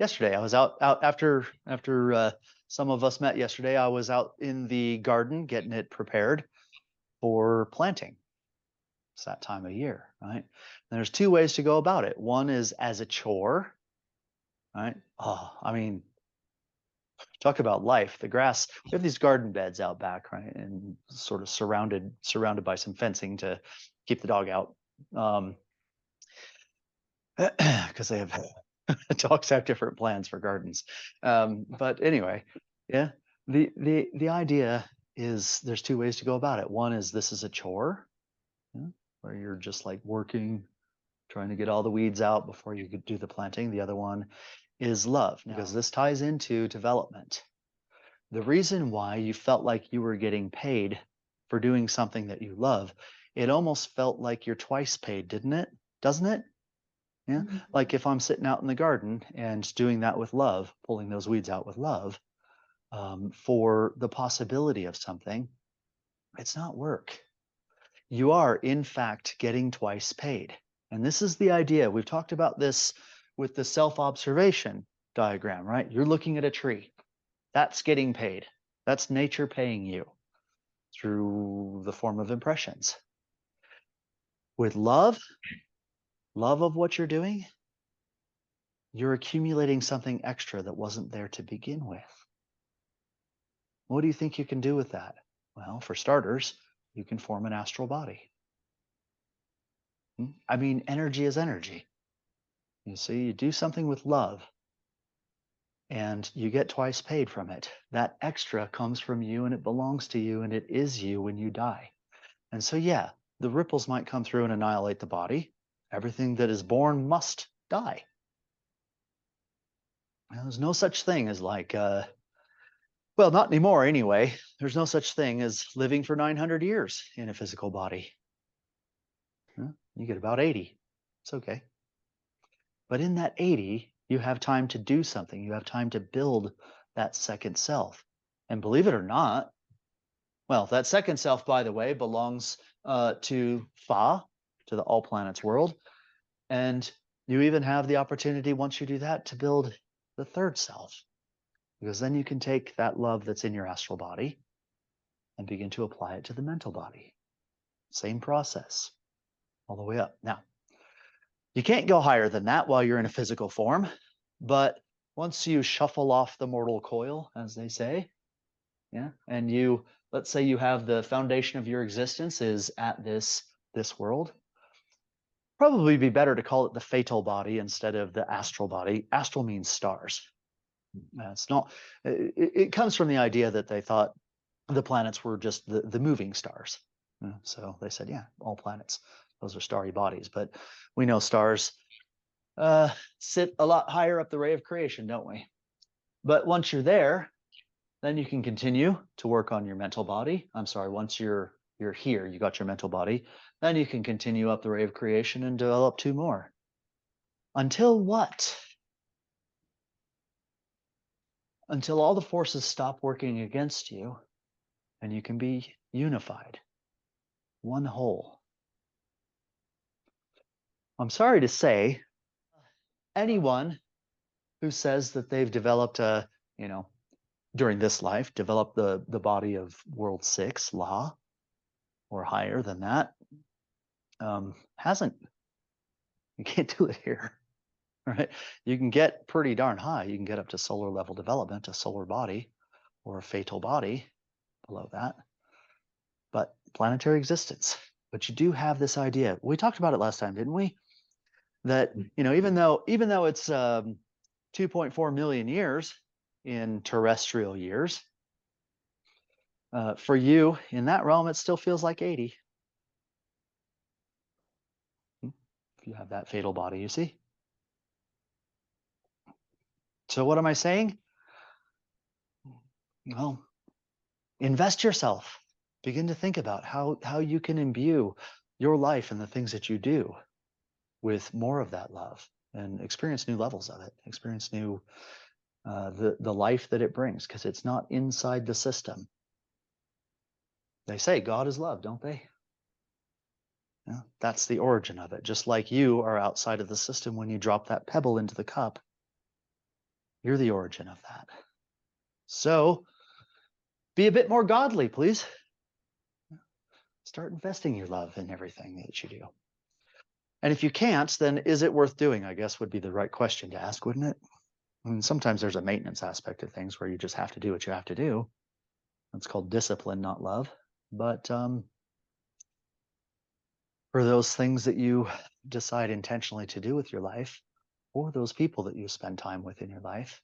Yesterday. I was out after some of us met yesterday. I was out in the garden getting it prepared for planting. It's that time of year, right? And there's two ways to go about it. One is as a chore, right? Oh, I mean, talk about life. The grass, we have these garden beds out back, right? And sort of surrounded by some fencing to keep the dog out. Because they have dogs have different plans for gardens. But anyway, yeah, the idea is there's two ways to go about it. One is this is a chore, yeah, where you're just like working, trying to get all the weeds out before you could do the planting. The other one is love, because this ties into development. The reason why you felt like you were getting paid for doing something that you love, it almost felt like you're twice paid, didn't it? Doesn't it? Yeah. Like if I'm sitting out in the garden and doing that with love, pulling those weeds out with love, for the possibility of something, it's not work. You are, in fact, getting twice paid. And this is the idea. We've talked about this with the self observation diagram, right? You're looking at a tree. That's getting paid. That's nature paying you through the form of impressions. With love of what you're doing, you're accumulating something extra that wasn't there to begin with. What do you think you can do with that? Well, for starters, you can form an astral body. I mean, energy is energy. You see, you do something with love and you get twice paid from it. That extra comes from you and it belongs to you and it is you when you die. And so, yeah, the ripples might come through and annihilate the body. Everything that is born must die. Now, there's no such thing as like, well, not anymore anyway. There's no such thing as living for 900 years in a physical body. You get about 80. It's okay. But in that 80, you have time to do something. You have time to build that second self. And believe it or not, well, that second self, by the way, belongs to Fa, to the all planets world. And you even have the opportunity, once you do that, to build the third self. Because then you can take that love that's in your astral body and begin to apply it to the mental body. Same process, all the way up. Now, you can't go higher than that while you're in a physical form, but once you shuffle off the mortal coil, as they say, yeah, and you, let's say you have the foundation of your existence is at this world, probably be better to call it the fatal body instead of the astral body. Astral means stars. It's not. It comes from the idea that they thought the planets were just the moving stars. So they said, yeah, all planets, those are starry bodies. But we know stars sit a lot higher up the ray of creation, don't we? But once you're there, then you can continue to work on your mental body. I'm sorry, once you're here, you got your mental body, then you can continue up the ray of creation and develop two more. Until what? Until all the forces stop working against you and you can be unified, one whole. I'm sorry to say, anyone who says that they've developed a, during this life, developed the body of world 6, La, or higher than that, hasn't. You can't do it here, right? You can get pretty darn high. You can get up to solar level development, a solar body, or a fatal body below that. But planetary existence. But you do have this idea. We talked about it last time, didn't we? That even though it's 2.4 million years in terrestrial years, for you in that realm, it still feels like 80. If you have that fatal body, you see. So what am I saying? Well, invest yourself. Begin to think about how you can imbue your life and the things that you do with more of that love and experience new levels of it, experience new the life that it brings, because it's not inside the system. They say God is love, don't they? Yeah, that's the origin of it. Just like you are outside of the system when you drop that pebble into the cup. You're the origin of that. So be a bit more godly, please. Start investing your love in everything that you do. And if you can't, then is it worth doing? I guess would be the right question to ask, wouldn't it? I mean, sometimes there's a maintenance aspect of things where you just have to do what you have to do. It's called discipline, not love. But for those things that you decide intentionally to do with your life, or those people that you spend time with in your life,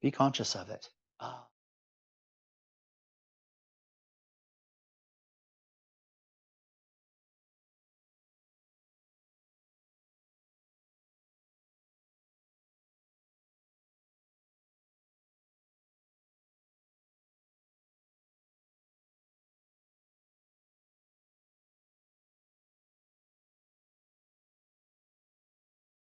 be conscious of it.